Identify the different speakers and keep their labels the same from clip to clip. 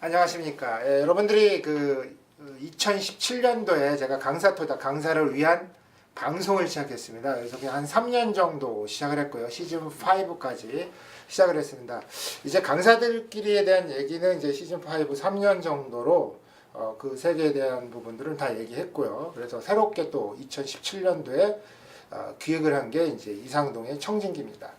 Speaker 1: 안녕하십니까. 여러분들이 그 2017년도에 제가 강사토다 강사를 위한 방송을 시작했습니다. 그래서 그냥 한 3년 정도 시작을 했고요. 시즌 5까지 시작을 했습니다. 이제 강사들끼리에 대한 얘기는 이제 시즌 5 3년 정도로 그 세계에 대한 부분들은 다 얘기했고요. 그래서 새롭게 또 2017년도에 기획을 한 게 이제 이상동의 청진기입니다.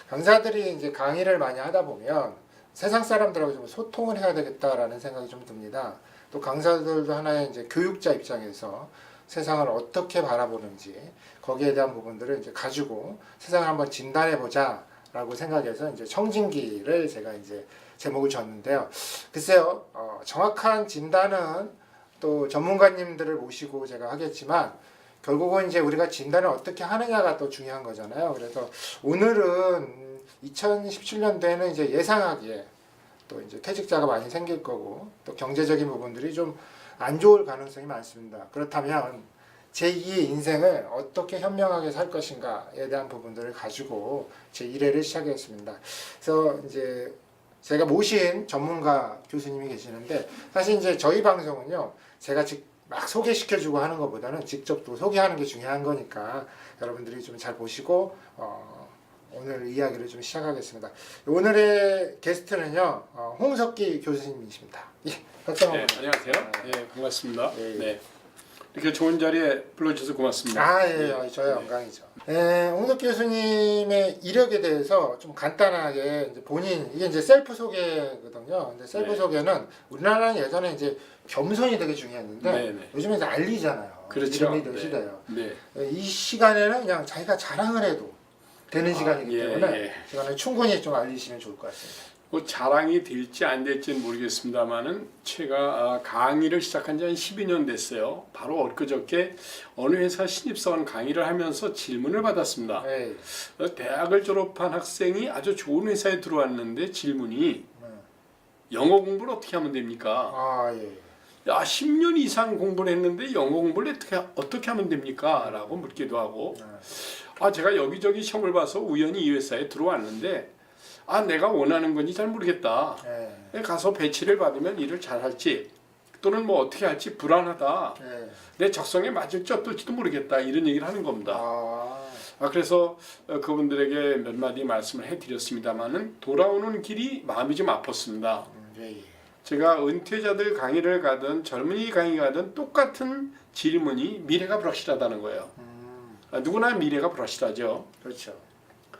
Speaker 1: 강사들이 이제 강의를 많이 하다 보면 세상 사람들하고 좀 소통을 해야 되겠다라는 생각이 좀 듭니다. 또 강사들도 하나의 이제 교육자 입장에서 세상을 어떻게 바라보는지 거기에 대한 부분들을 이제 가지고 세상을 한번 진단해 보자라고 생각해서 이제 청진기를 제가 이제 제목을 줬는데요. 글쎄요, 정확한 진단은 또 전문가님들을 모시고 제가 하겠지만 결국은 이제 우리가 진단을 어떻게 하느냐가 또 중요한 거잖아요. 그래서 오늘은 2017년도에는 이제 예상하기에 또 이제 퇴직자가 많이 생길 거고 또 경제적인 부분들이 좀 안 좋을 가능성이 많습니다. 그렇다면 제2의 인생을 어떻게 현명하게 살 것인가에 대한 부분들을 가지고 제 1회를 시작했습니다. 그래서 이제 제가 모신 전문가 교수님이 계시는데 사실 이제 저희 방송은요 제가 막 소개시켜주고 하는 것보다는 직접 또 소개하는 게 중요한 거니까 여러분들이 좀 잘 보시고 오늘 이야기를 좀 시작하겠습니다. 오늘의 게스트는요 홍석기 교수님이십니다. 예, 박수 한번.
Speaker 2: 네, 안녕하세요. 예, 반갑습니다. 네, 이렇게 좋은 자리에 불러주셔서 고맙습니다.
Speaker 1: 저의 영광이죠. 홍석기 교수님의 이력에 대해서 좀 간단하게 이제 본인 이게 이제 셀프 소개거든요. 근데 셀프 소개는 우리나라는 예전에 이제 겸손이 되게 중요했는데 요즘에 이제 알리잖아요.
Speaker 2: 그렇죠.
Speaker 1: 이름이 되게 시대예요.
Speaker 2: 네.
Speaker 1: 이 시간에는 그냥 자기가 자랑을 해도 되는 시간이기 때문에 시간에 충분히 좀 알리시면 좋을 것 같습니다.
Speaker 2: 뭐 자랑이 될지 안 될지는 모르겠습니다만은 제가 강의를 시작한 지 한 12년 됐어요. 바로 엊그저께 어느 회사 신입사원 강의를 하면서 질문을 받았습니다. 대학을 졸업한 학생이 아주 좋은 회사에 들어왔는데 질문이 영어 공부를 어떻게 하면 됩니까? 야, 10년 이상 공부를 했는데 영어 공부를 어떻게 하면 됩니까? 라고 묻기도 하고 제가 여기저기 시험을 봐서 우연히 이 회사에 들어왔는데 내가 원하는 건지 잘 모르겠다. 가서 배치를 받으면 일을 잘할지 또는 뭐 어떻게 할지 불안하다. 내 적성에 맞을지 어떨지도 모르겠다. 이런 얘기를 하는 겁니다. 그래서 그분들에게 몇 마디 말씀을 해드렸습니다만은 돌아오는 길이 마음이 좀 아팠습니다. 제가 은퇴자들 강의를 가든 젊은이 강의 가든 똑같은 질문이 미래가 불확실하다는 거예요. 누구나 미래가 불확실하죠.
Speaker 1: 그렇죠.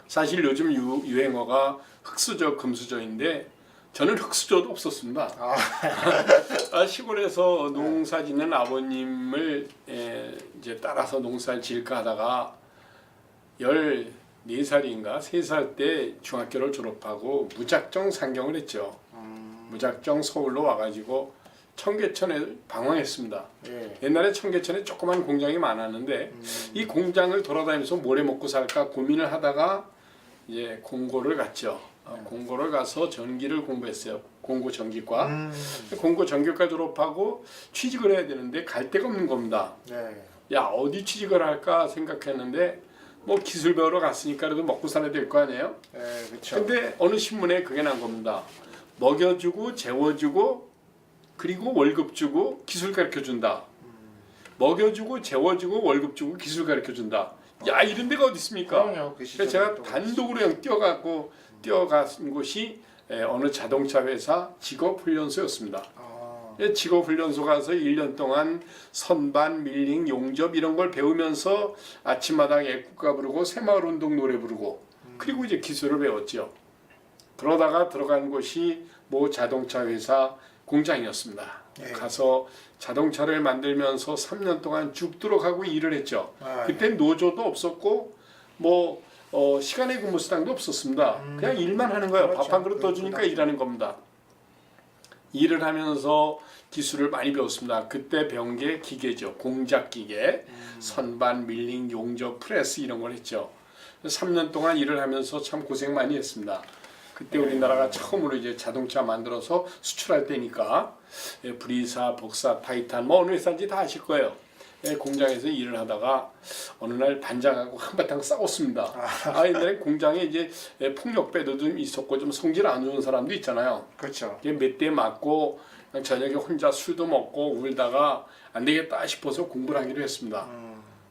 Speaker 2: 사실 요즘 유행어가 흑수저, 금수저인데 저는 흑수저도 없었습니다. 시골에서 농사 짓는 아버님을 이제 따라서 농사를 지을까 하다가 14살인가 3살 때 중학교를 졸업하고 무작정 상경을 했죠. 무작정 서울로 와가지고 청계천에 방황했습니다. 옛날에 청계천에 조그만 공장이 많았는데 이 공장을 돌아다니면서 뭘 해 먹고 살까 고민을 하다가 이제 공고를 갔죠. 공고를 가서 전기를 공부했어요. 공고 전기과. 공고 전기과 졸업하고 취직을 해야 되는데 갈 데가 없는 겁니다. 야, 어디 취직을 할까 생각했는데 뭐 기술 배우러 갔으니까 그래도 먹고 살아야 될 거 아니에요? 근데 어느 신문에 그게 난 겁니다. 먹여주고 재워주고 그리고 월급 주고 기술 가르쳐준다. 먹여주고 재워주고 월급 주고 기술 가르쳐준다. 야, 이런 데가 어디 있습니까? 그래서 제가 단독으로 그냥 뛰어간 곳이 어느 자동차 회사 직업훈련소였습니다. 직업훈련소 가서 1년 동안 선반, 밀링, 용접 이런 걸 배우면서 아침마다 애국가 부르고 새마을운동 노래 부르고 그리고 이제 기술을 배웠죠. 그러다가 들어간 곳이 모 자동차 회사 공장이었습니다. 가서 자동차를 만들면서 3년 동안 죽도록 하고 일을 했죠. 그때 노조도 없었고 뭐 시간의 근무 수당도 없었습니다. 그냥 일만 하는 거예요.
Speaker 1: 그렇죠.
Speaker 2: 밥 한 그릇 떠주니까 일하는 겁니다. 일을 하면서 기술을 많이 배웠습니다. 그때 배운 게 기계죠. 공작 기계, 선반, 밀링, 용접, 프레스 이런 걸 했죠. 3년 동안 일을 하면서 참 고생 많이 했습니다. 그때 우리나라가 처음으로 이제 자동차 만들어서 수출할 때니까 브리사, 복사, 타이탄 뭐 어느 회사인지 다 아실 거예요. 공장에서 일을 하다가 어느 날 반장하고 한바탕 싸웠습니다. 옛날에 공장에 이제 폭력배도 좀 있었고 좀 성질 안 좋은 사람도 있잖아요.
Speaker 1: 그렇죠.
Speaker 2: 몇 대 맞고 저녁에 혼자 술도 먹고 울다가 안 되겠다 싶어서 공부를 하기로 했습니다.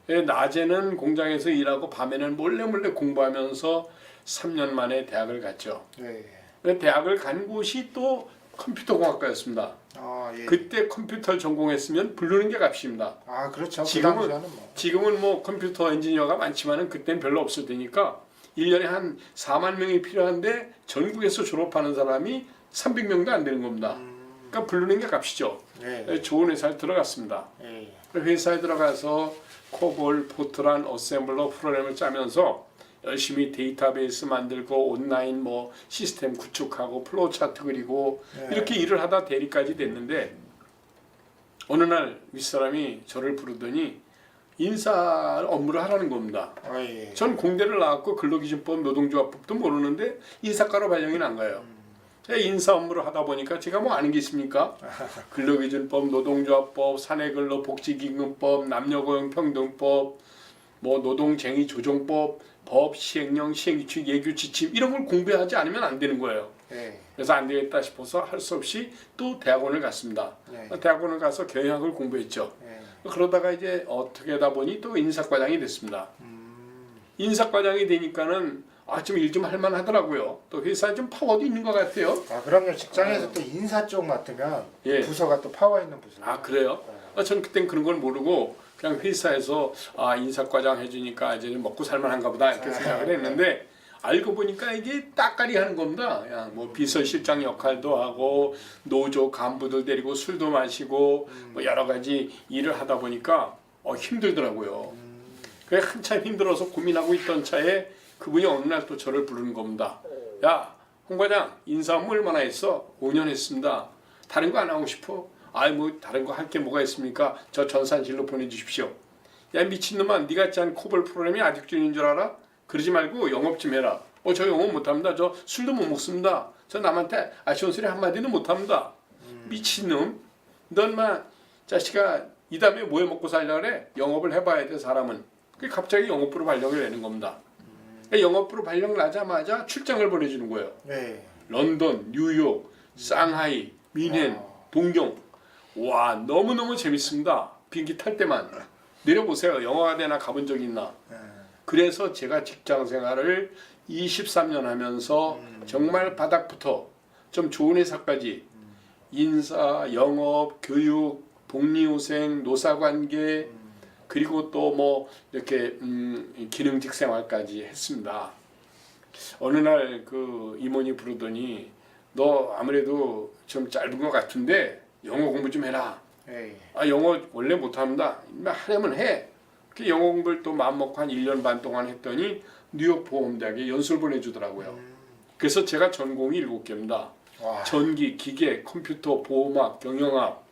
Speaker 2: 낮에는 공장에서 일하고 밤에는 몰래 공부하면서 3년 만에 대학을 갔죠.
Speaker 1: 네.
Speaker 2: 대학을 간 곳이 또 컴퓨터공학과였습니다.
Speaker 1: 아, 예.
Speaker 2: 그때 컴퓨터를 전공했으면 부르는 게 값입니다.
Speaker 1: 아, 그렇죠.
Speaker 2: 지금은-
Speaker 1: 그 당시에는 뭐.
Speaker 2: 지금은 뭐 컴퓨터 엔지니어가 많지만은 그때는 별로 없을 테니까 1년에 한 4만 명이 필요한데 전국에서 졸업하는 사람이 300명도 안 되는 겁니다. 그러니까 부르는 게 값이죠.
Speaker 1: 네.
Speaker 2: 좋은 회사에 들어갔습니다.
Speaker 1: 예.
Speaker 2: 회사에 들어가서 코볼, 포트란, 어셈블러 프로그램을 짜면서 열심히 데이터베이스 만들고 온라인 뭐 시스템 구축하고 플로우 차트 그리고
Speaker 1: 네.
Speaker 2: 이렇게 일을 하다 대리까지 됐는데 어느 날 윗사람이 저를 부르더니 인사 업무를 하라는 겁니다.
Speaker 1: 아, 예.
Speaker 2: 전 공대를 나왔고 근로기준법, 노동조합법도 모르는데 인사과로 발령이 난 거예요. 제가 인사 업무를 하다 보니까 제가 뭐 아는 게 있습니까? 근로기준법, 노동조합법, 사내근로복지기금법, 남녀고용평등법, 뭐 노동쟁의조정법, 법, 시행령, 시행규칙, 예규지침 이런 걸 공부하지 않으면 안 되는 거예요.
Speaker 1: 예.
Speaker 2: 그래서 안 되겠다 싶어서 할 수 없이 또 대학원을 갔습니다.
Speaker 1: 네.
Speaker 2: 대학원을 가서 경영학을 공부했죠.
Speaker 1: 예.
Speaker 2: 그러다가 이제 어떻게 하다 보니 또 인사과장이 됐습니다. 인사과장이 되니까는 좀 일 좀 할만 하더라고요. 또 회사에 좀 파워도 있는 것 같아요.
Speaker 1: 아, 그럼요. 직장에서 또 인사 쪽 맡으면
Speaker 2: 예.
Speaker 1: 부서가 또 파워 있는 부서.
Speaker 2: 그래요? 저는 그땐 그런 걸 모르고 그냥 회사에서 인사과장 해주니까 이제 먹고 살만한가 보다 이렇게 생각을 했는데 알고 보니까 이게 따까리 하는 겁니다. 그냥 뭐 비서실장 역할도 하고 노조 간부들 데리고 술도 마시고 뭐 여러 가지 일을 하다 보니까 힘들더라고요. 그래 한참 힘들어서 고민하고 있던 차에 그분이 어느 날 또 저를 부르는 겁니다. 야, 홍 과장 인사 업무 얼마나 했어? 5년 했습니다. 다른 거 안 하고 싶어? 뭐 다른 거 할 게 뭐가 있습니까? 저 전산실로 보내주십시오. 야 미친놈아, 네가 짠 코볼 프로그램이 아직존인 줄 알아? 그러지 말고 영업 좀 해라. 저 영업 못합니다. 저 술도 못 먹습니다. 저 남한테 아쉬운 소리 한마디는 못합니다. 미친놈, 넌 마 자식아 이 다음에 뭐 해 먹고 살려 그래? 영업을 해봐야 돼 사람은. 그게 갑자기 영업부로 발령을 내는 겁니다. 영업부로 발령 나자마자 출장을 보내주는 거예요.
Speaker 1: 네.
Speaker 2: 런던, 뉴욕, 상하이, 미넨, 동경. 와 너무너무 재밌습니다. 비행기 탈 때만 내려보세요. 영화관에나 가본 적 있나? 그래서 제가 직장 생활을 23년 하면서 정말 바닥부터 좀 좋은 회사까지 인사, 영업, 교육, 복리후생, 노사관계 그리고 또 뭐 이렇게 기능직 생활까지 했습니다. 어느 날 그 임원이 부르더니 너 아무래도 좀 짧은 것 같은데 영어 공부 좀 해라.
Speaker 1: 예.
Speaker 2: 영어 원래 못합니다. 하려면 해. 그 영어 공부를 또 마음먹고 한 1년 반 동안 했더니 뉴욕 보험대학에 연수를 보내주더라고요. 그래서 제가 전공이 7개입니다.
Speaker 1: 와.
Speaker 2: 전기, 기계, 컴퓨터, 보험학, 경영학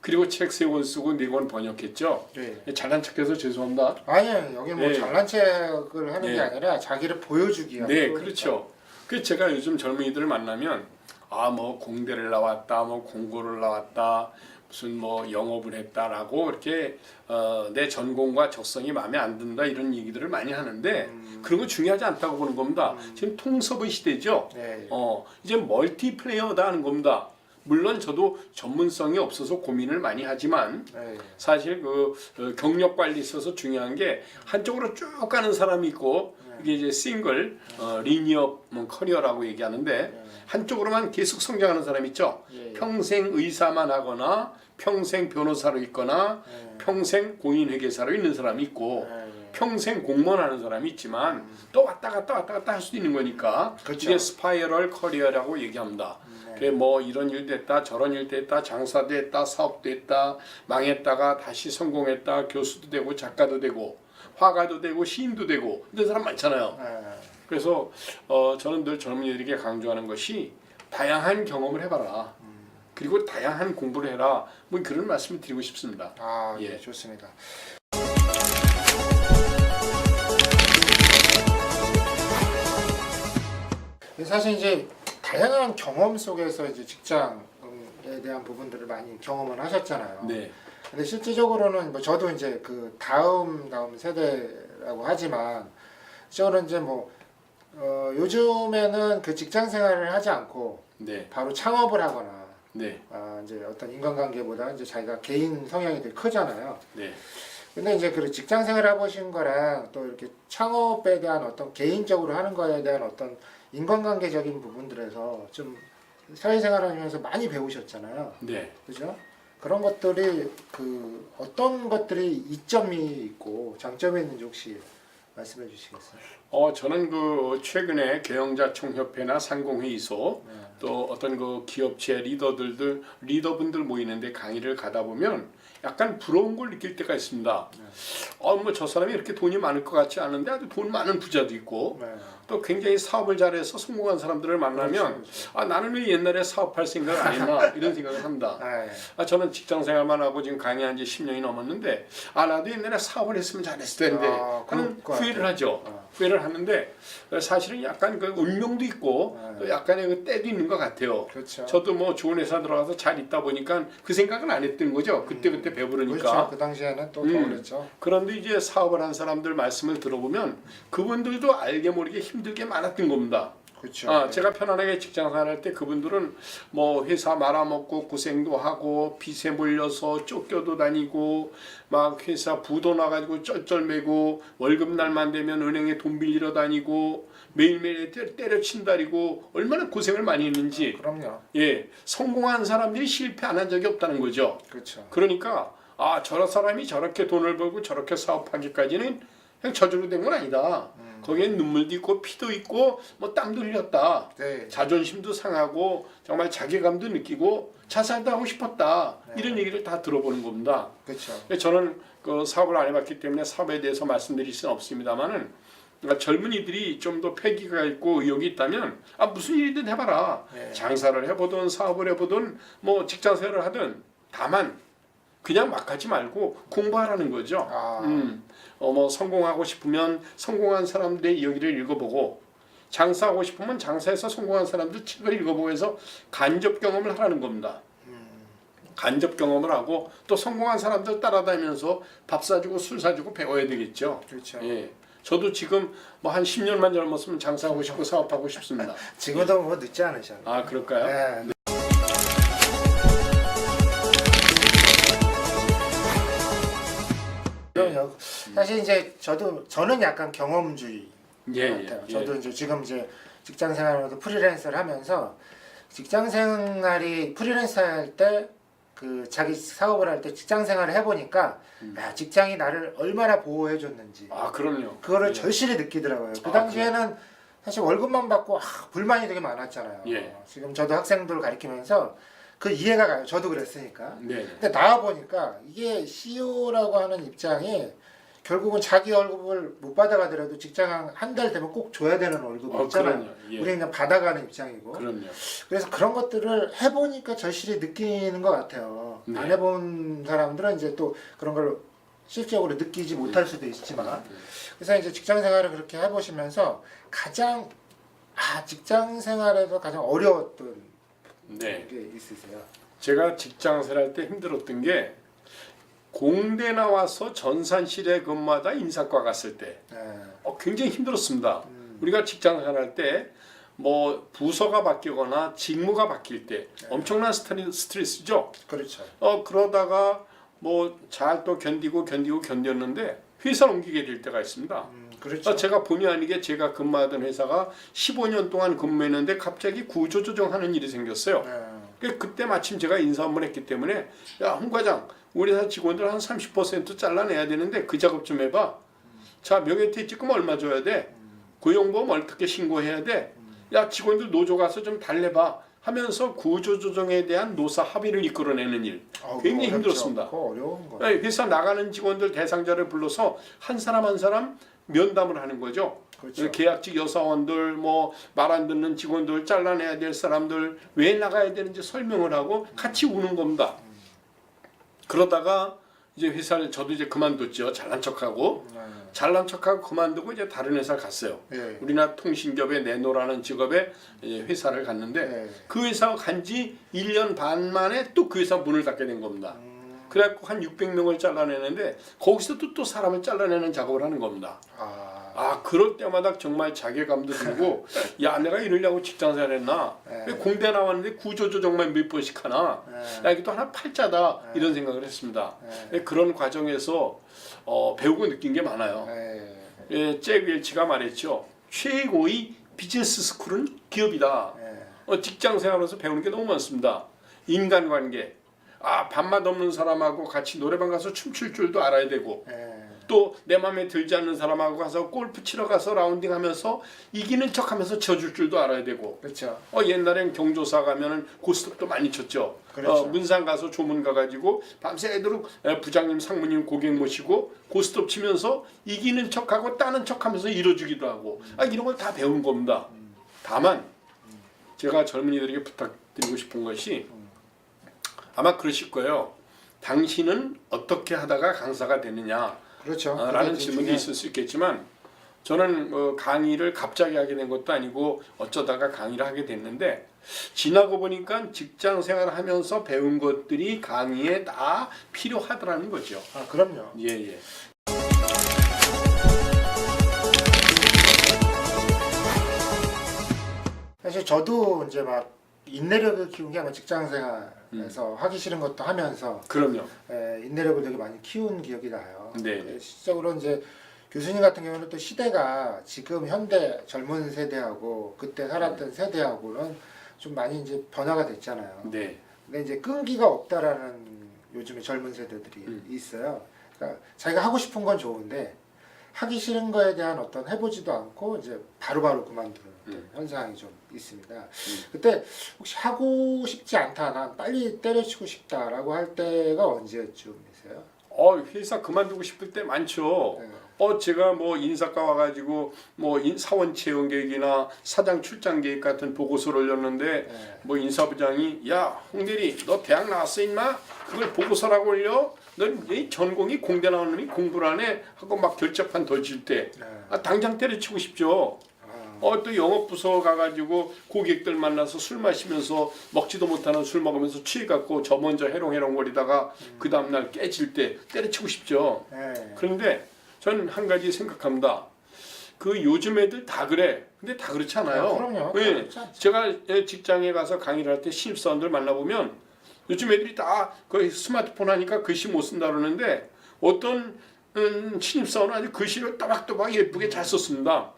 Speaker 2: 그리고 책 3권 쓰고 4권 번역했죠.
Speaker 1: 네.
Speaker 2: 잘난 척해서 죄송합니다.
Speaker 1: 아니요, 여기 뭐
Speaker 2: 네.
Speaker 1: 잘난 척을 하는 게
Speaker 2: 네.
Speaker 1: 아니라 자기를 보여주기 위한.
Speaker 2: 네,
Speaker 1: 프로니까.
Speaker 2: 그렇죠. 그 제가 요즘 젊은이들을 만나면 뭐 공대를 나왔다, 뭐 공고를 나왔다, 무슨 뭐 영업을 했다라고 이렇게 내 전공과 적성이 마음에 안 든다 이런 얘기들을 많이 하는데 그런 거 중요하지 않다고 보는 겁니다. 지금 통섭의 시대죠.
Speaker 1: 네.
Speaker 2: 이제 멀티플레이어다 하는 겁니다. 물론 저도 전문성이 없어서 고민을 많이 하지만
Speaker 1: 네.
Speaker 2: 사실 그 경력 관리 있어서 중요한 게 한쪽으로 쭉 가는 사람이 있고 이게 이제 싱글 리니어 커리어라고 얘기하는데 한쪽으로만 계속 성장하는 사람 있죠.
Speaker 1: 예.
Speaker 2: 평생 의사만 하거나 평생 변호사로 있거나 평생 공인회계사로 있는 사람이 있고 평생 공무원 하는 사람이 있지만 또 왔다 갔다 할 수도 있는 거니까
Speaker 1: 그렇죠.
Speaker 2: 이게 스파이럴 커리어라고 얘기합니다. 그래 뭐 이런 일도 했다 저런 일도 했다 장사도 했다 사업도 했다 망했다가 다시 성공했다 교수도 되고 작가도 되고 화가도 되고 시인도 되고 이런 사람 많잖아요. 그래서 저는 늘 젊은이들에게 강조하는 것이 다양한 경험을 해봐라. 그리고 다양한 공부를 해라. 뭐 그런 말씀을 드리고 싶습니다.
Speaker 1: 예, 좋습니다. 사실 이제 다양한 경험 속에서 이제 직장에 대한 부분들을 많이 경험을 하셨잖아요.
Speaker 2: 네.
Speaker 1: 근데 실질적으로는 뭐 저도 이제 그 다음 세대라고 하지만 저는 이제 뭐 요즘에는 그 직장 생활을 하지 않고
Speaker 2: 네.
Speaker 1: 바로 창업을 하거나
Speaker 2: 네.
Speaker 1: 이제 어떤 인간관계보다 이제 자기가 개인 성향이 되게 크잖아요.
Speaker 2: 네.
Speaker 1: 근데 이제 그 직장 생활 해보신 거랑 또 이렇게 창업에 대한 어떤 개인적으로 하는 거에 대한 어떤 인간관계적인 부분들에서 좀 사회생활하면서 많이 배우셨잖아요.
Speaker 2: 네.
Speaker 1: 그죠? 그런 것들이 그 어떤 것들이 이점이 있고 장점이 있는지 혹시 말씀해 주시겠어요?
Speaker 2: 저는 그 최근에 경영자총협회나 상공회의소
Speaker 1: 네.
Speaker 2: 또 어떤 그 기업체 리더분들 모이는데 강의를 가다 보면 약간 부러운 걸 느낄 때가 있습니다. 뭐 저 사람이 이렇게 돈이 많을 것 같지 않은데 아주 돈 많은 부자도 있고
Speaker 1: 네.
Speaker 2: 또 굉장히 사업을 잘해서 성공한 사람들을 만나면
Speaker 1: 그렇죠.
Speaker 2: 나는 왜 옛날에 사업할 생각을 안 했나 이런 생각을 합니다.
Speaker 1: 네.
Speaker 2: 저는 직장 생활만 하고 지금 강의한 지 10년이 넘었는데 나도 옛날에 사업을 했으면 잘했을 텐데 하는 후회를 하죠. 후회를 하는데 사실은 약간 그 운명도 있고 또 약간의 그 때도 있는 것 같아요.
Speaker 1: 그렇죠.
Speaker 2: 저도 뭐 좋은 회사 들어가서 잘 있다 보니까 그 생각은 안 했던 거죠. 그때 배부르니까.
Speaker 1: 그렇죠. 그 당시에는 또 더 그랬죠.
Speaker 2: 그런데 이제 사업을 한 사람들 말씀을 들어보면 그분들도 알게 모르게 힘들게 많았던 겁니다.
Speaker 1: 그렇죠.
Speaker 2: 제가 편안하게 직장 생활할 때 그분들은 뭐 회사 말아먹고 고생도 하고 빚에 몰려서 쫓겨도 다니고 막 회사 부도 나가지고 쩔쩔매고 월급날만 되면 은행에 돈 빌리러 다니고 매일매일 때려친다리고 얼마나 고생을 많이 했는지.
Speaker 1: 그럼요.
Speaker 2: 성공한 사람들이 실패 안 한 적이 없다는 거죠.
Speaker 1: 그렇죠.
Speaker 2: 그러니까 저런 사람이 저렇게 돈을 벌고 저렇게 사업하기까지는 그냥 저절로 된 건 아니다. 거기엔 눈물도 있고 피도 있고 뭐 땀도 흘렸다.
Speaker 1: 네.
Speaker 2: 자존심도 상하고 정말 자괴감도 느끼고 자살도 하고 싶었다. 이런 얘기를 다 들어보는 겁니다.
Speaker 1: 그렇죠.
Speaker 2: 저는 그 사업을 안 해봤기 때문에 사업에 대해서 말씀드릴 수는 없습니다만은 그러니까 젊은이들이 좀 더 패기가 있고 의욕이 있다면 무슨 일이든 해봐라.
Speaker 1: 네.
Speaker 2: 장사를 해보든 사업을 해보든 뭐 직장 생활을 하든 다만 그냥 막 하지 말고 공부하라는 거죠. 뭐 성공하고 싶으면 성공한 사람들의 이야기를 읽어보고 장사하고 싶으면 장사해서 성공한 사람들 책을 읽어보고 해서 간접 경험을 하라는 겁니다. 간접 경험을 하고 또 성공한 사람들 따라다니면서 밥 사주고 술 사주고 배워야 되겠죠.
Speaker 1: 그렇죠.
Speaker 2: 저도 지금 뭐 한 10년만 젊었으면 장사하고 싶고 사업하고 싶습니다.
Speaker 1: 지금도 뭐 늦지 않으셨나요?
Speaker 2: 그럴까요?
Speaker 1: 네. 그럼요. 사실 이제 저는 약간 경험주의 같아요. 저도 이제 지금 이제 직장 생활로도 프리랜서를 하면서 직장 생활이 프리랜서 할 때 그 자기 사업을 할 때 직장 생활을 해보니까 직장이 나를 얼마나 보호해 줬는지
Speaker 2: 그럼요.
Speaker 1: 그거를 절실히 느끼더라고요. 그 당시에는 사실 월급만 받고 불만이 되게 많았잖아요. 지금 저도 학생들 가르치면서 그 이해가 가요. 저도 그랬으니까. 근데 나와 보니까 이게 CEO라고 하는 입장이 결국은 자기 월급을 못 받아가더라도 직장 한 달 되면 꼭 줘야 되는 월급이 있잖아요. 우리는 그냥 받아가는 입장이고. 그래서 그런 것들을 해보니까 절실히 느끼는 것 같아요. 안 해본 사람들은 이제 또 그런 걸 실질적으로 느끼지 못할 수도 있지만. 그래서 이제 직장 생활을 그렇게 해보시면서 가장 직장 생활에서 가장 어려웠던 게 있으세요?
Speaker 2: 제가 직장 생활할 때 힘들었던 게 공대 나와서 전산실에 근무하다 인사과 갔을 때 굉장히 힘들었습니다. 우리가 직장 생활할 때 뭐 부서가 바뀌거나 직무가 바뀔 때 엄청난 스트레스죠.
Speaker 1: 그렇죠.
Speaker 2: 그러다가 뭐 잘 또 견뎠는데 회사를 옮기게 될 때가 있습니다.
Speaker 1: 그렇죠.
Speaker 2: 제가 본의 아니게 제가 근무하던 회사가 15년 동안 근무했는데 갑자기 구조조정하는 일이 생겼어요. 그때 마침 제가 인사 한번 했기 때문에 홍 과장 우리 회사 직원들 한 30% 잘라내야 되는데 그 작업 좀 해봐. 자 명예퇴직금 얼마 줘야 돼? 고용보험 어떻게 신고해야 돼? 직원들 노조 가서 좀 달래봐 하면서 구조조정에 대한 노사 합의를 이끌어내는 일 굉장히 힘들었습니다.
Speaker 1: 어려운 거.
Speaker 2: 회사 나가는 직원들 대상자를 불러서 한 사람 한 사람 면담을 하는 거죠.
Speaker 1: 그렇죠.
Speaker 2: 계약직 여사원들 뭐 말 안 듣는 직원들 잘라내야 될 사람들 왜 나가야 되는지 설명을 하고 같이 우는 겁니다. 그러다가 이제 회사를 저도 이제 그만뒀죠. 잘난 척하고 그만두고 이제 다른 회사를 갔어요. 우리나라 통신기업의 네노라는 직업에 회사를 갔는데 그 회사 간지 1년 반 만에 또 그 회사 문을 닫게 된 겁니다. 그래갖고 한 600명을 잘라내는데 거기서 또 사람을 잘라내는 작업을 하는 겁니다. 그럴 때마다 정말 자괴감도 들고 야 내가 이러려고 직장생활 했나? 왜 공대 나왔는데 구조조정만 몇 번씩 하나? 야 이게 또 하나 팔자다 이런 생각을 했습니다. 그런 과정에서 배우고 느낀 게 많아요. 잭 웰치가 말했죠. 최고의 비즈니스 스쿨은 기업이다. 직장생활에서 배우는 게 너무 많습니다. 인간관계. 밥맛 없는 사람하고 같이 노래방 가서 춤출 줄도 알아야 되고 또 내 마음에 들지 않는 사람하고 가서 골프 치러 가서 라운딩하면서 이기는 척하면서 져줄 줄도 알아야 되고
Speaker 1: 그렇죠.
Speaker 2: 옛날엔 경조사 가면은 고스톱도 많이 쳤죠.
Speaker 1: 그렇죠.
Speaker 2: 문상 가서 조문 가가지고 밤새도록 부장님 상무님 고객 모시고 고스톱 치면서 이기는 척하고 따는 척하면서 이뤄주기도 하고 이런 걸 다 배운 겁니다. 다만 제가 젊은이들에게 부탁드리고 싶은 것이 아마 그러실 거예요. 당신은 어떻게 하다가 강사가 되느냐
Speaker 1: 그렇죠.
Speaker 2: 라는 질문이 있을 수 있겠지만 저는 강의를 갑자기 하게 된 것도 아니고 어쩌다가 강의를 하게 됐는데 지나고 보니까 직장 생활을 하면서 배운 것들이 강의에 다 필요하더라는 거죠.
Speaker 1: 그럼요.
Speaker 2: 예.
Speaker 1: 사실 저도 이제 막 인내력을 키운 게 아마 직장생활에서 하기 싫은 것도 하면서
Speaker 2: 그럼요.
Speaker 1: 인내력을 되게 많이 키운 기억이 나요.
Speaker 2: 네.
Speaker 1: 실적으로 이제 교수님 같은 경우는 또 시대가 지금 현대 젊은 세대하고 그때 살았던 세대하고는 좀 많이 이제 변화가 됐잖아요.
Speaker 2: 네.
Speaker 1: 근데 이제 끈기가 없다라는 요즘에 젊은 세대들이 있어요. 그러니까 자기가 하고 싶은 건 좋은데 하기 싫은 거에 대한 어떤 해보지도 않고 이제 바로바로 그만두는 현상이 좀 있습니다. 그때 혹시 하고 싶지 않다, 난 빨리 때려치고 싶다라고 할 때가 언제쯤이세요?
Speaker 2: 회사 그만두고 싶을 때 많죠.
Speaker 1: 네.
Speaker 2: 제가 뭐 인사과 와가지고 뭐 사원 채용 계획이나 사장 출장 계획 같은 보고서를 올렸는데 뭐 인사부장이 야 홍대리 너 대학 나왔어 임마? 그걸 보고서라고 올려? 넌 이 전공이 공대 나온 놈이 공부를 안 해? 하고 막 결제판 던질 때 당장 때려치고 싶죠. 또 영업부서 가가지고 고객들 만나서 술 마시면서 먹지도 못하는 술 먹으면서 취해갖고 저 먼저 해롱해롱거리다가 그 다음날 깨질 때 때려치고 싶죠. 그런데 저는 한 가지 생각합니다. 그 요즘 애들 다 그래. 근데 다 그렇지 않아요.
Speaker 1: 그럼요.
Speaker 2: 네. 제가 직장에 가서 강의를 할 때 신입사원들 만나보면 요즘 애들이 다 거의 스마트폰 하니까 글씨 못 쓴다 그러는데 어떤 신입사원은 아주 글씨를 또박또박 예쁘게 잘 썼습니다.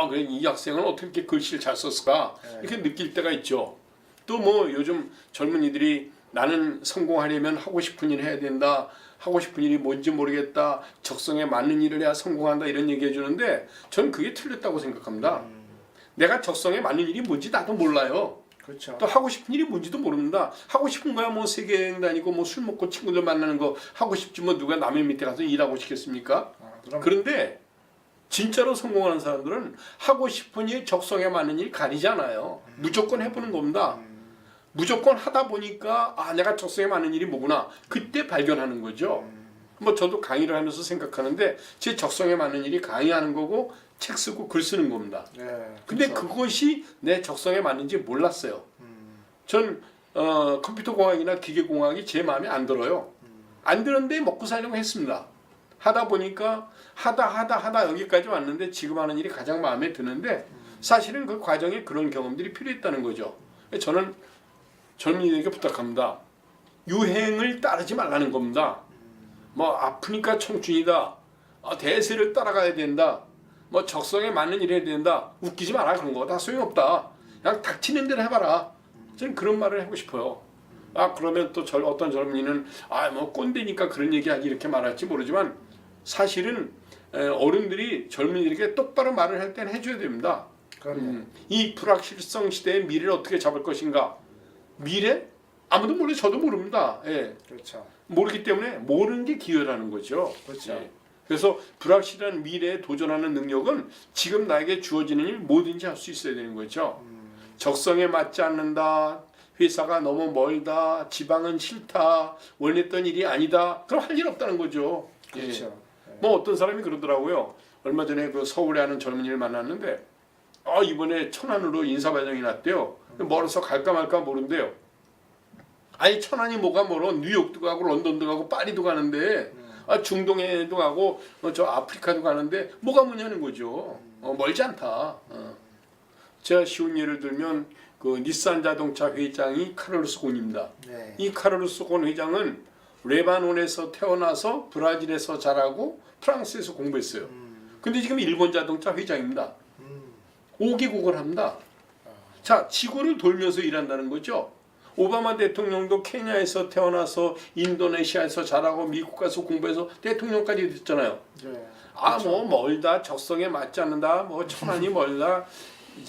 Speaker 2: 그래 이 학생은 어떻게 이렇게 글씨를 잘 썼을까 이렇게 느낄 때가 있죠. 또 뭐 요즘 젊은이들이 나는 성공하려면 하고 싶은 일 해야 된다. 하고 싶은 일이 뭔지 모르겠다. 적성에 맞는 일을 해야 성공한다 이런 얘기 해주는데 저는 그게 틀렸다고 생각합니다. 내가 적성에 맞는 일이 뭔지 나도 몰라요.
Speaker 1: 그렇죠.
Speaker 2: 또 하고 싶은 일이 뭔지도 모릅니다. 하고 싶은 거야 뭐 세계 여행 다니고 뭐 술 먹고 친구들 만나는 거 하고 싶지 뭐 누가 남의 밑에 가서 일하고 싶겠습니까? 그런데 진짜로 성공하는 사람들은 하고 싶은 일, 적성에 맞는 일 가리지 않아요. 무조건 해보는 겁니다. 무조건 하다 보니까 내가 적성에 맞는 일이 뭐구나. 그때 발견하는 거죠. 뭐 저도 강의를 하면서 생각하는데 제 적성에 맞는 일이 강의하는 거고 책 쓰고 글 쓰는 겁니다. 근데
Speaker 1: 그렇죠.
Speaker 2: 그것이 내 적성에 맞는지 몰랐어요. 전 컴퓨터 공학이나 기계 공학이 제 마음에 안 들어요. 안 드는데 먹고 살려고 했습니다. 하다 보니까 하다 여기까지 왔는데 지금 하는 일이 가장 마음에 드는데 사실은 그 과정에 그런 경험들이 필요했다는 거죠. 저는 젊은이들에게 부탁합니다. 유행을 따르지 말라는 겁니다. 뭐 아프니까 청춘이다. 대세를 따라가야 된다. 뭐 적성에 맞는 일 해야 된다. 웃기지 마라. 그런 거 다 소용없다. 그냥 닥치는 대로 해봐라. 저는 그런 말을 하고 싶어요. 그러면 또 어떤 젊은이는 뭐 꼰대니까 그런 얘기하기 이렇게 말할지 모르지만 사실은 어른들이 젊은이들에게 똑바로 말을 할 때는 해줘야 됩니다. 이 불확실성 시대의 미래를 어떻게 잡을 것인가. 미래? 아무도 몰라요. 저도 모릅니다.
Speaker 1: 그렇죠.
Speaker 2: 모르기 때문에 모르는 게 기회라는 거죠.
Speaker 1: 그렇죠.
Speaker 2: 그래서 불확실한 미래에 도전하는 능력은 지금 나에게 주어지는 일 뭐든지 할 수 있어야 되는 거죠. 적성에 맞지 않는다. 회사가 너무 멀다. 지방은 싫다. 원했던 일이 아니다. 그럼 할 일 없다는 거죠.
Speaker 1: 그렇죠.
Speaker 2: 뭐 어떤 사람이 그러더라고요. 얼마 전에 그 서울에 하는 젊은이를 만났는데 이번에 천안으로 인사과정이 났대요. 멀어서 갈까 말까 모른대요. 천안이 뭐가 멀어. 뉴욕도 가고 런던도 가고 파리도 가는데 중동에도 가고 저 아프리카도 가는데 뭐가 뭐냐는 거죠. 멀지 않다. 제가 쉬운 예를 들면 그 닛산 자동차 회장이 카를로스 곤입니다.
Speaker 1: 네.
Speaker 2: 이 카를로스 곤 회장은 레바논에서 태어나서 브라질에서 자라고 프랑스에서 공부했어요. 근데 지금 일본 자동차 회장입니다. 5개국을 합니다. 자, 지구를 돌면서 일한다는 거죠. 오바마 대통령도 케냐에서 태어나서 인도네시아에서 자라고 미국 가서 공부해서 대통령까지 됐잖아요.
Speaker 1: 네.
Speaker 2: 뭐 멀다, 적성에 맞지 않는다, 뭐 천안이 멀다,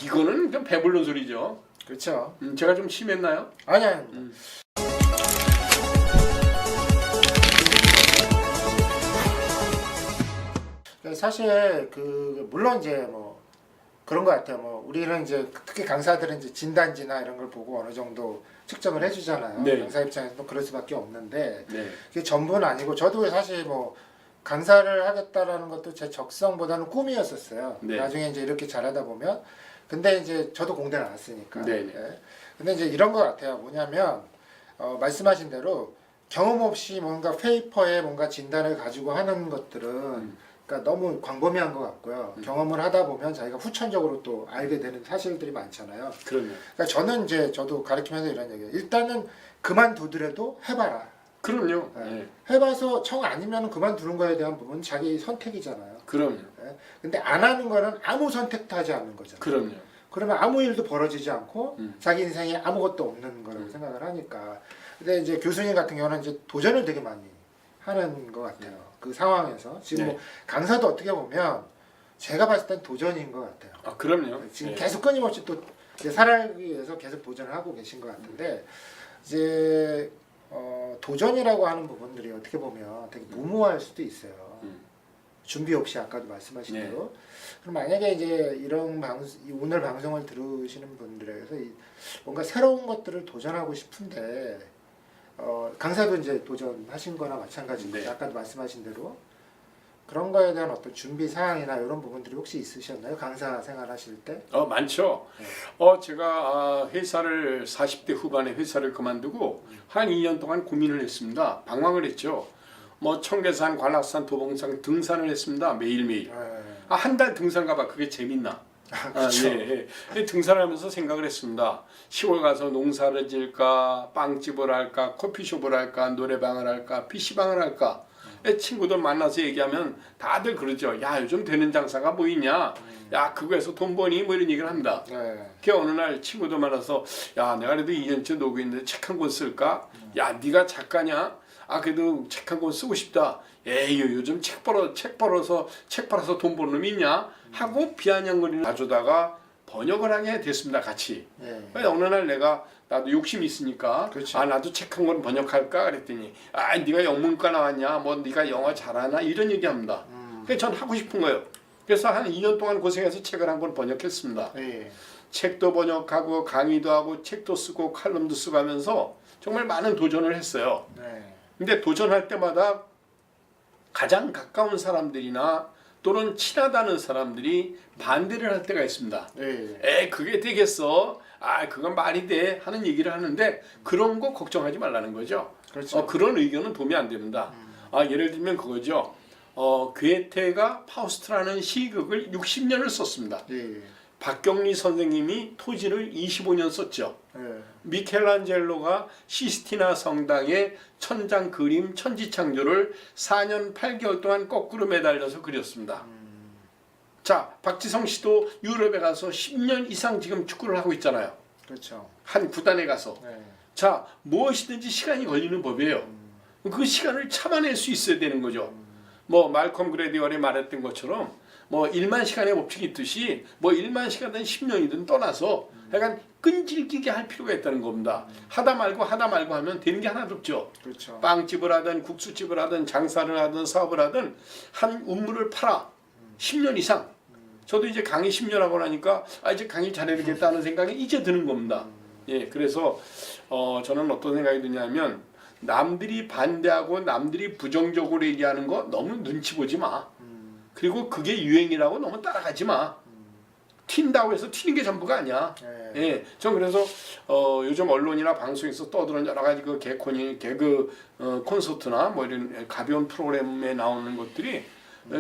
Speaker 2: 이거는 그냥 배불른 소리죠.
Speaker 1: 그렇죠.
Speaker 2: 제가 좀 심했나요?
Speaker 1: 아니야. 사실 그 물론 이제 뭐 그런 것 같아요. 뭐 우리는 이제 특히 강사들은 이제 진단지나 이런 걸 보고 어느 정도 측정을 해주잖아요.
Speaker 2: 네.
Speaker 1: 강사 입장에서도 그럴 수밖에 없는데
Speaker 2: 네.
Speaker 1: 그게 전부는 아니고 저도 사실 뭐 강사를 하겠다라는 것도 제 적성보다는 꿈이었었어요.
Speaker 2: 네.
Speaker 1: 나중에 이제 이렇게 잘하다 보면 근데 이제 저도 공대 나왔으니까.
Speaker 2: 네, 네.
Speaker 1: 예. 근데 이제 이런 것 같아요. 뭐냐면 말씀하신 대로 경험 없이 뭔가 페이퍼에 뭔가 진단을 가지고 하는 것들은 그러니까 너무 광범위한 것 같고요. 경험을 하다 보면 자기가 후천적으로 또 알게 되는 사실들이 많잖아요.
Speaker 2: 그럼요.
Speaker 1: 그러니까 저는 이제 저도 가르치면서 이런 얘기예요. 일단은 그만두더라도 해봐라.
Speaker 2: 그럼요.
Speaker 1: 예.
Speaker 2: 네.
Speaker 1: 해봐서 청 아니면 그만두는 거에 대한 부분은 자기 선택이잖아요.
Speaker 2: 그럼요.
Speaker 1: 예. 근데 안 하는 거는 아무 선택도 하지 않는 거잖아요.
Speaker 2: 그럼요.
Speaker 1: 그러면 아무 일도 벌어지지 않고
Speaker 2: 음.
Speaker 1: 자기 인생에 아무것도 없는 거라고 생각을 하니까. 근데 이제 교수님 같은 경우는 이제 도전을 되게 많이 하는 것 같아요. 그 상황에서 지금
Speaker 2: 네.
Speaker 1: 뭐 강사도 어떻게 보면 제가 봤을 땐 도전인 것 같아요.
Speaker 2: 아, 그럼요.
Speaker 1: 지금
Speaker 2: 네.
Speaker 1: 계속 끊임없이 또 이제 살아가기 위해서 계속 도전을 하고 계신 것 같은데 이제 도전이라고 하는 부분들이 어떻게 보면 되게 무모할 수도 있어요. 준비 없이 아까도 말씀하신
Speaker 2: 네.
Speaker 1: 대로. 그럼 만약에 이제 이런 오늘 방송을 들으시는 분들에게서 뭔가 새로운 것들을 도전하고 싶은데 강사도 이제 도전하신 거나 마찬가지인데
Speaker 2: 네.
Speaker 1: 아까도 말씀하신 대로 그런 거에 대한 어떤 준비 사항이나 이런 부분들이 혹시 있으셨나요? 강사 생활하실 때?
Speaker 2: 많죠.
Speaker 1: 네.
Speaker 2: 제가 회사를 40대 후반에 회사를 그만두고 한 2년 동안 고민을 했습니다. 방황을 했죠. 뭐 청계산, 관악산, 도봉산 등산을 했습니다. 매일매일. 한 달 등산 가봐. 그게 재밌나?
Speaker 1: 그렇죠.
Speaker 2: 예. 등산을 하면서 생각을 했습니다. 시골 가서 농사를 지을까, 빵집을 할까, 커피숍을 할까, 노래방을 할까, PC방을 할까. 친구들 만나서 얘기하면 다들 그러죠. 야, 요즘 되는 장사가 뭐 있냐? 야, 그거에서 돈 버니? 뭐 이런 얘기를 합니다.
Speaker 1: 네.
Speaker 2: 그 어느 날 친구들 만나서 야, 내가 그래도 2년째 놀고 있는데 책 한 권 쓸까? 야, 네가 작가냐? 아, 그래도 책 한 권 쓰고 싶다. 에이, 요즘 책 팔아서 돈 버는 놈이 있냐? 하고 비아냥거리는 가져다가 번역을 하게 됐습니다. 같이.
Speaker 1: 네.
Speaker 2: 그래서 어느 날 나도 욕심이 있으니까
Speaker 1: 그렇죠.
Speaker 2: 아, 나도 책 한 권 번역할까? 그랬더니 아, 네가 영문과 나왔냐? 뭐 네가 영어 잘하나? 이런 얘기합니다. 그래서 전 하고 싶은 거예요. 그래서 한 2년 동안 고생해서 책을 한 권 번역했습니다.
Speaker 1: 네.
Speaker 2: 책도 번역하고 강의도 하고 책도 쓰고 칼럼도 쓰고 하면서 정말 많은 도전을 했어요.
Speaker 1: 네.
Speaker 2: 근데 도전할 때마다 가장 가까운 사람들이나 또는 친하다는 사람들이 반대를 할 때가 있습니다.
Speaker 1: 네.
Speaker 2: 그게 되겠어? 아, 그건 말이 돼? 하는 얘기를 하는데 그런 거 걱정하지 말라는 거죠.
Speaker 1: 그렇죠.
Speaker 2: 그런 의견은 도움이 안 됩니다. 예를 들면 그거죠. 괴테가 파우스트라는 시극을 60년을 썼습니다.
Speaker 1: 네.
Speaker 2: 박경리 선생님이 토지를 25년 썼죠.
Speaker 1: 네.
Speaker 2: 미켈란젤로가 시스티나 성당의 천장 그림 천지창조를 4년 8개월 동안 거꾸로 매달려서 그렸습니다. 자, 박지성 씨도 유럽에 가서 10년 이상 지금 축구를 하고 있잖아요.
Speaker 1: 그렇죠.
Speaker 2: 한 구단에 가서.
Speaker 1: 네.
Speaker 2: 자, 무엇이든지 시간이 걸리는 법이에요. 그 시간을 참아낼 수 있어야 되는 거죠. 뭐 말콤 그레디얼이 말했던 것처럼 뭐 1만 시간의 법칙이 있듯이 뭐 1만 시간이든 10년이든 떠나서 약간 끈질기게 할 필요가 있다는 겁니다. 하다 말고 하면 되는 게 하나도 없죠.
Speaker 1: 그렇죠.
Speaker 2: 빵집을 하든 국수집을 하든 장사를 하든 사업을 하든 한 우물을 팔아 10년 이상. 저도 이제 강의 10년 하고 나니까 이제 강의 잘해야겠다는 생각이 이제 드는 겁니다. 예, 그래서 저는 어떤 생각이 드냐면 남들이 반대하고 남들이 부정적으로 얘기하는 거 너무 눈치 보지 마. 그리고 그게 유행이라고 너무 따라가지 마. 튄다고 해서 튀는 게 전부가 아니야.
Speaker 1: 네.
Speaker 2: 예, 전 그래서 요즘 언론이나 방송에서 떠드는 여러 가지 그 개그 콘서트나 뭐 이런 가벼운 프로그램에 나오는 것들이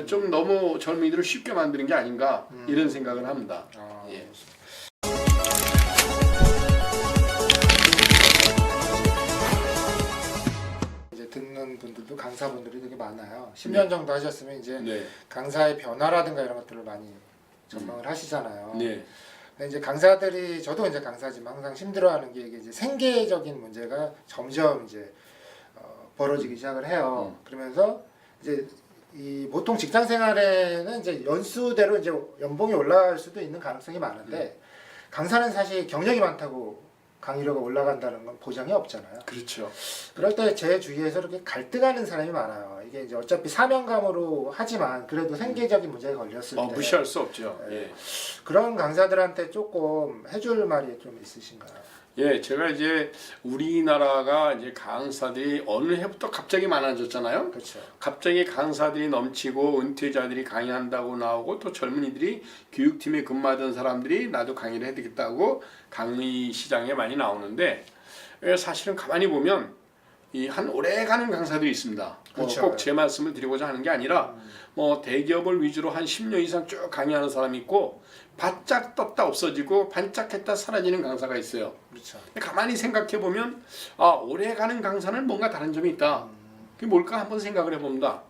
Speaker 2: 좀 너무 젊은이들을 쉽게 만드는 게 아닌가 이런 생각을 합니다. 예.
Speaker 1: 이제 듣는 분들도 강사분들이 되게 많아요. 10년 정도 하셨으면 이제
Speaker 2: 네.
Speaker 1: 강사의 변화라든가 이런 것들을 많이 전망을 하시잖아요.
Speaker 2: 네.
Speaker 1: 근데 이제 강사들이 저도 이제 강사지만 항상 힘들어하는 게 이게 이제 생계적인 문제가 점점 이제 벌어지기 시작을 해요. 그러면서 이제 이 보통 직장 생활에는 이제 연수대로 이제 연봉이 올라갈 수도 있는 가능성이 많은데 강사는 사실 경력이 많다고 강의료가 올라간다는 건 보장이 없잖아요.
Speaker 2: 그렇죠.
Speaker 1: 그럴 때 제 주위에서 이렇게 갈등하는 사람이 많아요. 이게 이제 어차피 사명감으로 하지만 그래도 생계적인 문제가 걸렸을 때
Speaker 2: 무시할 수 없죠.
Speaker 1: 예.
Speaker 2: 예.
Speaker 1: 그런 강사들한테 조금 해줄 말이 좀 있으신가요?
Speaker 2: 예, 제가 이제 우리나라가 이제 강사들이 어느 해부터 갑자기 많아졌잖아요.
Speaker 1: 그렇죠.
Speaker 2: 갑자기 강사들이 넘치고 은퇴자들이 강의한다고 나오고 또 젊은이들이 교육팀에 근무하던 사람들이 나도 강의를 해야 되겠다고 강의 시장에 많이 나오는데 사실은 가만히 보면 이 한 오래가는 강사들이 있습니다.
Speaker 1: 그렇죠.
Speaker 2: 꼭 제 말씀을 드리고자 하는 게 아니라 뭐 대기업을 위주로 한 10년 이상 쭉 강의하는 사람이 있고 바짝 떴다 없어지고 반짝했다 사라지는 강사가 있어요.
Speaker 1: 그렇죠.
Speaker 2: 가만히 생각해 보면 오래가는 강사는 뭔가 다른 점이 있다. 그게 뭘까 한번 생각을 해봅니다.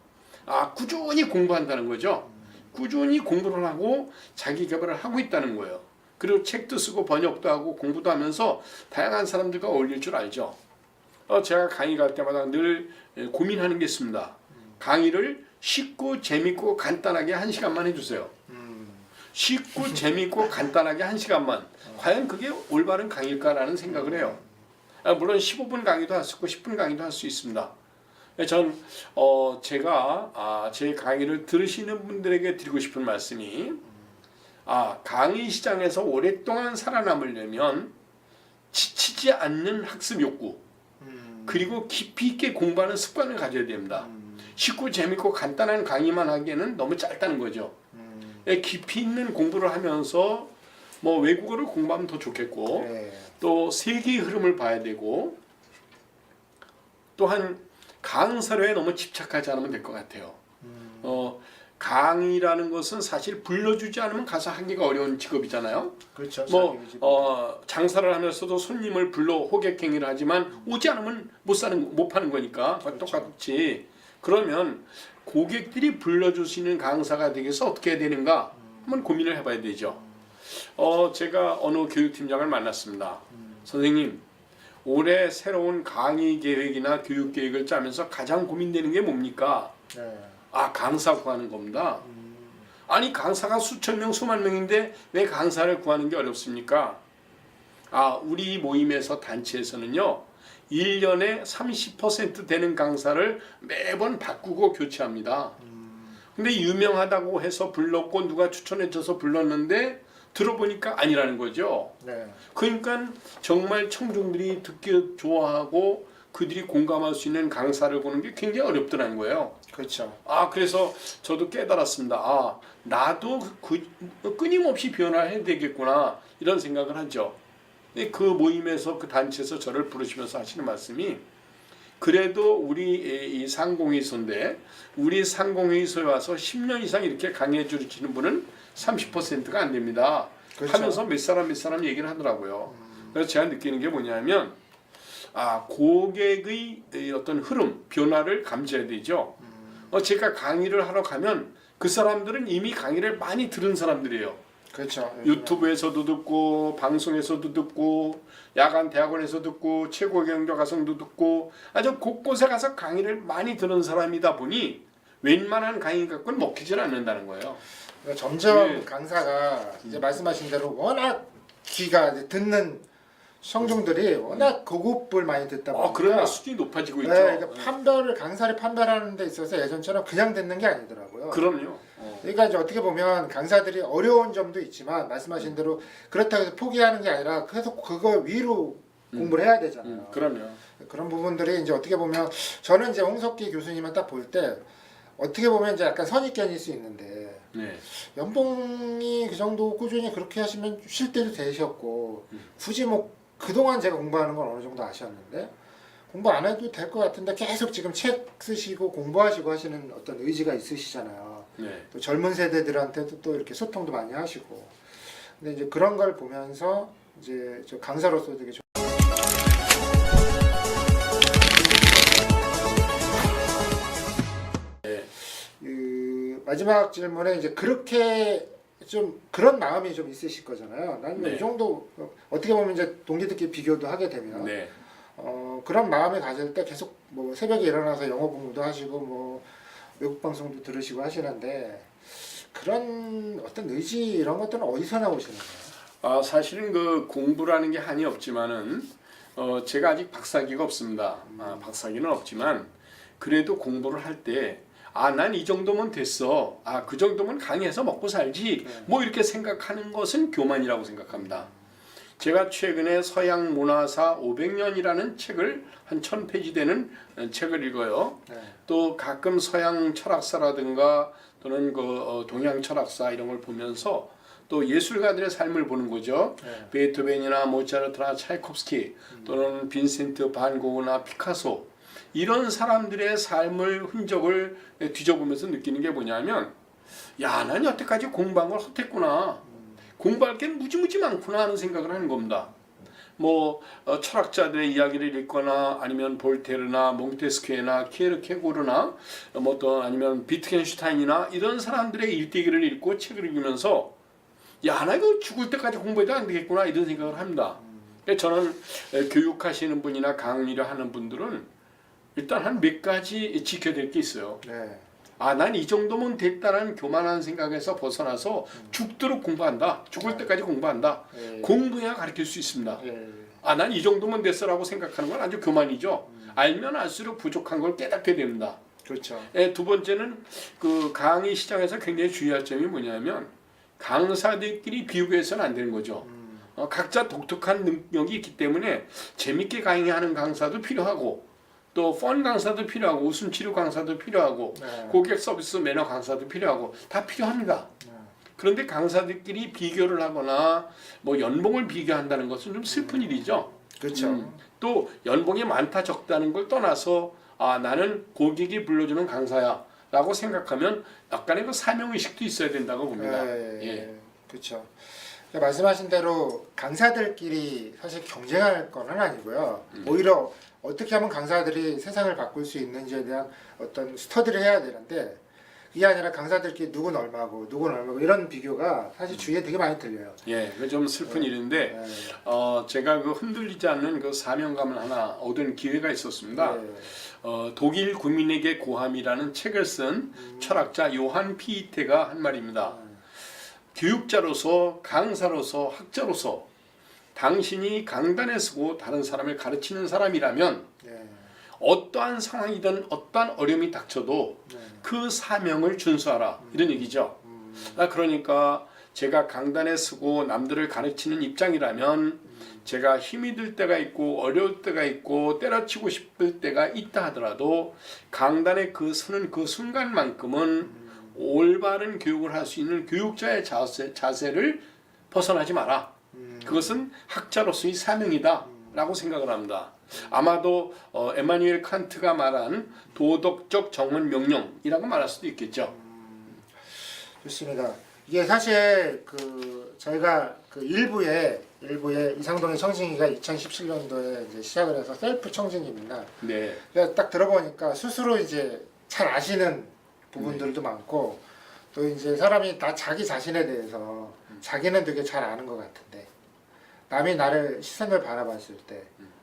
Speaker 2: 꾸준히 공부한다는 거죠. 꾸준히 공부를 하고 자기 개발을 하고 있다는 거예요. 그리고 책도 쓰고 번역도 하고 공부도 하면서 다양한 사람들과 어울릴 줄 알죠. 제가 강의 갈 때마다 늘 고민하는 게 있습니다. 강의를 쉽고 재밌고 간단하게 1시간만 해주세요. 쉽고 재밌고 간단하게 1시간만. 과연 그게 올바른 강의일까라는 생각을 해요. 물론 15분 강의도 할 수 있고 10분 강의도 할 수 있습니다. 전 제가 제 강의를 들으시는 분들에게 드리고 싶은 말씀이 강의 시장에서 오랫동안 살아남으려면 지치지 않는 학습 욕구 그리고 깊이 있게 공부하는 습관을 가져야 됩니다. 쉽고 재밌고 간단한 강의만 하기에는 너무 짧다는 거죠. 깊이 있는 공부를 하면서 뭐 외국어를 공부하면 더 좋겠고
Speaker 1: 네.
Speaker 2: 또 세계의 흐름을 봐야 되고 또한 강사료에 너무 집착하지 않으면 될 것 같아요. 강의라는 것은 사실 불러주지 않으면 가서 하기가 어려운 직업이잖아요.
Speaker 1: 그렇죠.
Speaker 2: 장사를 하면서도 손님을 불러 호객행위를 하지만 오지 않으면 못 파는 거니까
Speaker 1: 그렇죠.
Speaker 2: 똑같이. 그러면 고객들이 불러주시는 강사가 되기 위해서 어떻게 해야 되는가 한번 고민을 해봐야 되죠. 제가 어느 교육팀장을 만났습니다. 선생님, 올해 새로운 강의 계획이나 교육 계획을 짜면서 가장 고민되는 게 뭡니까?
Speaker 1: 네.
Speaker 2: 강사 구하는 겁니다. 아니 강사가 수천 명 수만 명인데 왜 강사를 구하는 게 어렵습니까? 우리 모임에서 단체에서는요 1년에 30% 되는 강사를 매번 바꾸고 교체합니다. 근데 유명하다고 해서 불렀고 누가 추천해줘서 불렀는데 들어보니까 아니라는 거죠.
Speaker 1: 네.
Speaker 2: 그러니까 정말 청중들이 듣기 좋아하고 그들이 공감할 수 있는 강사를 보는 게 굉장히 어렵더라는 거예요.
Speaker 1: 그렇죠.
Speaker 2: 그래서 저도 깨달았습니다. 나도 끊임없이 변화해야 되겠구나 이런 생각을 하죠. 그 모임에서 그 단체에서 저를 부르시면서 하시는 말씀이 그래도 우리 이 상공회의소인데 우리 상공회의소에 와서 10년 이상 이렇게 강의해 주시는 분은 30%가 안 됩니다.
Speaker 1: 그렇죠.
Speaker 2: 하면서 몇 사람 얘기를 하더라고요. 그래서 제가 느끼는 게 뭐냐면 고객의 어떤 흐름, 변화를 감지해야 되죠. 제가 강의를 하러 가면 그 사람들은 이미 강의를 많이 들은 사람들이에요.
Speaker 1: 그렇죠.
Speaker 2: 유튜브에서도 듣고 방송에서도 듣고 야간 대학원에서 듣고 최고 경영 가성도 듣고 아주 곳곳에 가서 강의를 많이 들은 사람이다 보니 웬만한 강의 갖고는 먹히질 않는다는 거예요.
Speaker 1: 그러니까 점점
Speaker 2: 네.
Speaker 1: 강사가 이제 말씀하신 대로 워낙 귀가 이제 듣는 청중들이 워낙 고급을 많이 듣다 보니까
Speaker 2: 그러나 수준이 높아지고 있죠.
Speaker 1: 네, 그러니까 강사를 판별하는 데 있어서 예전처럼 그냥 듣는 게 아니더라고요.
Speaker 2: 그럼요.
Speaker 1: 그러니까 이제 어떻게 보면 강사들이 어려운 점도 있지만 말씀하신 대로 그렇다고 해서 포기하는 게 아니라 계속 그거 위로 공부를 해야 되잖아요.
Speaker 2: 그럼요.
Speaker 1: 그런 부분들이 이제 어떻게 보면 저는 이제 홍석기 교수님을 딱 볼 때 어떻게 보면 이제 약간 선입견일 수 있는데
Speaker 2: 네.
Speaker 1: 연봉이 그 정도 꾸준히 그렇게 하시면 쉴 때도 되셨고 굳이 뭐 그동안 제가 공부하는 건 어느 정도 아셨는데 공부 안 해도 될 것 같은데 계속 지금 책 쓰시고 공부하시고 하시는 어떤 의지가 있으시잖아요.
Speaker 2: 네.
Speaker 1: 또 젊은 세대들한테도 또 이렇게 소통도 많이 하시고 근데 이제 그런 걸 보면서 이제 저 강사로서 되게 그 마지막 질문에 이제 그렇게 좀 그런 마음이 좀 있으실 거잖아요. 나는
Speaker 2: 네.
Speaker 1: 이 정도 어떻게 보면 이제 동기들끼리 비교도 하게 되면
Speaker 2: 네.
Speaker 1: 그런 마음을 가질 때 계속 뭐 새벽에 일어나서 영어 공부도 하시고 뭐 외국 방송도 들으시고 하시는데 그런 어떤 의지 이런 것들은 어디서 나오시는 거예요?
Speaker 2: 사실은 그 공부라는 게 한이 없지만은 제가 아직 박사기가 없습니다. 박사기는 없지만 그래도 공부를 할 때 난 이 정도면 됐어. 그 정도면 강의해서 먹고 살지. 뭐 이렇게 생각하는 것은 교만이라고 생각합니다. 제가 최근에 서양 문화사 500년이라는 책을 한 1000페이지 되는 책을 읽어요.
Speaker 1: 네.
Speaker 2: 또 가끔 서양 철학사라든가 또는 동양 철학사 이런 걸 보면서 또 예술가들의 삶을 보는 거죠.
Speaker 1: 네.
Speaker 2: 베토벤이나 모차르트나 차이콥스키 또는 빈센트 반 고흐나 피카소 이런 사람들의 삶을 흔적을 뒤져보면서 느끼는 게 뭐냐면 난 여태까지 공부한 걸 헛했구나. 공부할 게 무지무지 많구나 하는 생각을 하는 겁니다. 철학자들의 이야기를 읽거나 아니면 볼테르나 몽테스키에나 키에르케고르나 또 아니면 비트겐슈타인이나 이런 사람들의 일대기를 읽고 책을 읽으면서 나 이거 죽을 때까지 공부해도 안 되겠구나 이런 생각을 합니다. 저는 교육하시는 분이나 강의를 하는 분들은 일단 한 몇 가지 지켜야 될 게 있어요.
Speaker 1: 네.
Speaker 2: 난 이 정도면 됐다는 교만한 생각에서 벗어나서 죽도록 공부한다. 죽을 때까지 공부한다. 공부해야 가르칠 수 있습니다. 난 이 정도면 됐어라고 생각하는 건 아주 교만이죠. 알면 알수록 부족한 걸 깨닫게 됩니다.
Speaker 1: 그렇죠.
Speaker 2: 두 번째는 그 강의 시장에서 굉장히 주의할 점이 뭐냐면 강사들끼리 비교해서는 안 되는 거죠. 각자 독특한 능력이 있기 때문에 재밌게 강의하는 강사도 필요하고 또 펀 강사도 필요하고 웃음 치료 강사도 필요하고 고객 서비스 매너 강사도 필요하고 다 필요합니다. 그런데 강사들끼리 비교를 하거나 뭐 연봉을 비교한다는 것은 좀 슬픈 일이죠.
Speaker 1: 그렇죠.
Speaker 2: 또 연봉이 많다 적다는 걸 떠나서 나는 고객이 불러주는 강사야 라고 생각하면 약간의 그 사명의식도 있어야 된다고 봅니다. 예.
Speaker 1: 그렇죠. 말씀하신 대로 강사들끼리 사실 경쟁할 건 아니고요. 오히려 어떻게 하면 강사들이 세상을 바꿀 수 있는지에 대한 어떤 스터디를 해야 되는데 그게 아니라 강사들끼리 누군 얼마고 이런 비교가 사실 주위에 되게 많이 들려요.
Speaker 2: 그 좀 슬픈 일인데 제가 그 흔들리지 않는 그 사명감을 하나 얻은 기회가 있었습니다. 독일 국민에게 고함이라는 책을 쓴 철학자 요한 피이테가 한 말입니다. 교육자로서 강사로서 학자로서 당신이 강단에 서고 다른 사람을 가르치는 사람이라면 어떠한 상황이든 어떠한 어려움이 닥쳐도 그 사명을 준수하라 이런 얘기죠. 그러니까 제가 강단에 서고 남들을 가르치는 입장이라면 제가 힘이 들 때가 있고 어려울 때가 있고 때려치고 싶을 때가 있다 하더라도 강단에 서는 그 순간만큼은 올바른 교육을 할 수 있는 교육자의 자세를 벗어나지 마라. 그것은 학자로서의 사명이다 라고 생각을 합니다. 아마도 에마뉴엘 칸트가 말한 도덕적 정문 명령이라고 말할 수도 있겠죠.
Speaker 1: 좋습니다. 이게 사실 저희가 일부에 이상동의 청진기가 2017년도에 이제 시작을 해서 셀프 청진기입니다.
Speaker 2: 네.
Speaker 1: 그러니까 딱 들어보니까 스스로 이제 잘 아시는 부분들도 많고 또 이제 사람이 자기 자신에 대해서 자기는 되게 잘 아는 것 같은데 남이 나를 시선을 바라봤을 때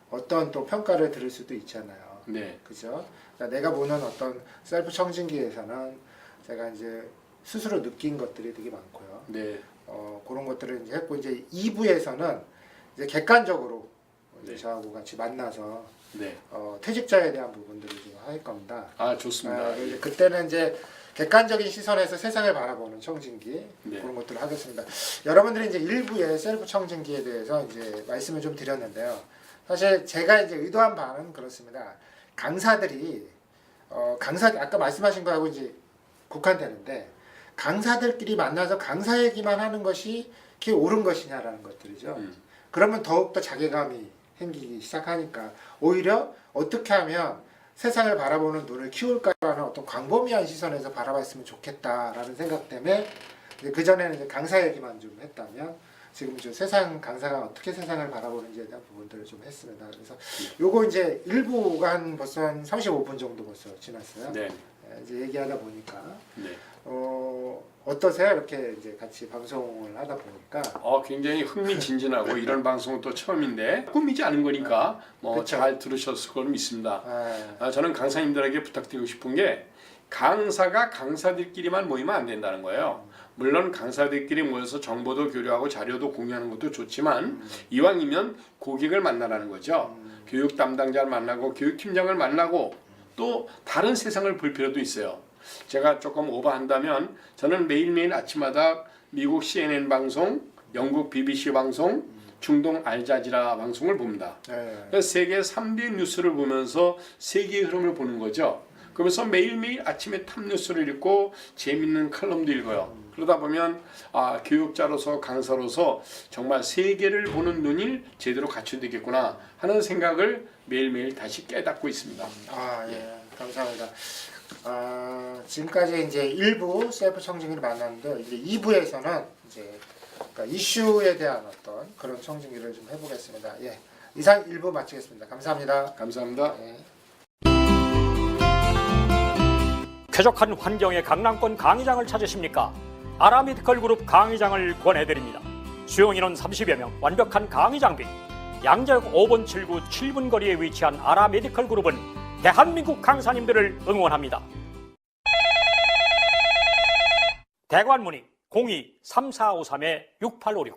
Speaker 1: 어떤 또 평가를 들을 수도 있잖아요.
Speaker 2: 네.
Speaker 1: 그죠? 그러니까 내가 보는 어떤 셀프 청진기에서는 제가 이제 스스로 느낀 것들이 되게 많고요.
Speaker 2: 네.
Speaker 1: 그런 것들을 이제 했고 이제 2부에서는 이제 객관적으로 이제 저하고 같이 만나서 퇴직자에 대한 부분들을 좀 할 겁니다.
Speaker 2: 좋습니다.
Speaker 1: 그때는 이제 객관적인 시선에서 세상을 바라보는 청진기 그런 것들을 하겠습니다. 여러분들이 이제 일부의 셀프 청진기에 대해서 이제 말씀을 좀 드렸는데요. 사실 제가 이제 의도한 바는 그렇습니다. 강사들이 아까 말씀하신 거하고 이제 국한되는데 강사들끼리 만나서 강사 얘기만 하는 것이 그게 옳은 것이냐라는 것들이죠. 그러면 더욱더 자괴감이 생기기 시작하니까 오히려 어떻게 하면 세상을 바라보는 눈을 키울까라는 어떤 광범위한 시선에서 바라봤으면 좋겠다라는 생각 때문에 그전에는 이제 강사 얘기만 좀 했다면 지금 이제 세상 강사가 어떻게 세상을 바라보는지에 대한 부분들을 좀 했습니다. 그래서 요거 이제 일부가 벌써 한 35분 정도 벌써 지났어요.
Speaker 2: 네.
Speaker 1: 이제 얘기하다 보니까
Speaker 2: 네.
Speaker 1: 어떠세요? 이렇게 이제 같이 방송을 하다 보니까
Speaker 2: 굉장히 흥미진진하고 이런 방송은 또 처음인데 꾸미지 않은 거니까 뭐 잘 들으셨을 걸로 믿습니다. 저는 강사님들에게 부탁드리고 싶은 게 강사가 강사들끼리만 모이면 안 된다는 거예요. 물론 강사들끼리 모여서 정보도 교류하고 자료도 공유하는 것도 좋지만 이왕이면 고객을 만나라는 거죠. 교육 담당자를 만나고 교육팀장을 만나고 또 다른 세상을 볼 필요도 있어요. 제가 조금 오버한다면 저는 매일매일 아침마다 미국 CNN 방송, 영국 BBC 방송, 중동 알자지라 방송을 봅니다. 그래서 세계 3대 뉴스를 보면서 세계의 흐름을 보는 거죠. 그러면서 매일매일 아침에 탑뉴스를 읽고 재밌는 칼럼도 읽어요. 그러다 보면 교육자로서 강사로서 정말 세계를 보는 눈이 제대로 갖춰지겠구나 하는 생각을 매일매일 다시 깨닫고 있습니다.
Speaker 1: 예, 감사합니다. 지금까지 이제 1부 셀프 청진기를 만났는데 이제 2부에서는 이제 그러니까 이슈에 대한 어떤 그런 청진기를 좀 해보겠습니다. 예, 이상 1부 마치겠습니다. 감사합니다.
Speaker 2: 감사합니다.
Speaker 3: 쾌적한 환경의 강남권 강의장을 찾으십니까? 아라메디컬 그룹 강의장을 권해드립니다. 수용인원 30여 명, 완벽한 강의 장비. 양재역 5번 7구 7분 거리에 위치한 아라메디컬 그룹은 대한민국 강사님들을 응원합니다. 대관 문의 02-3453-6856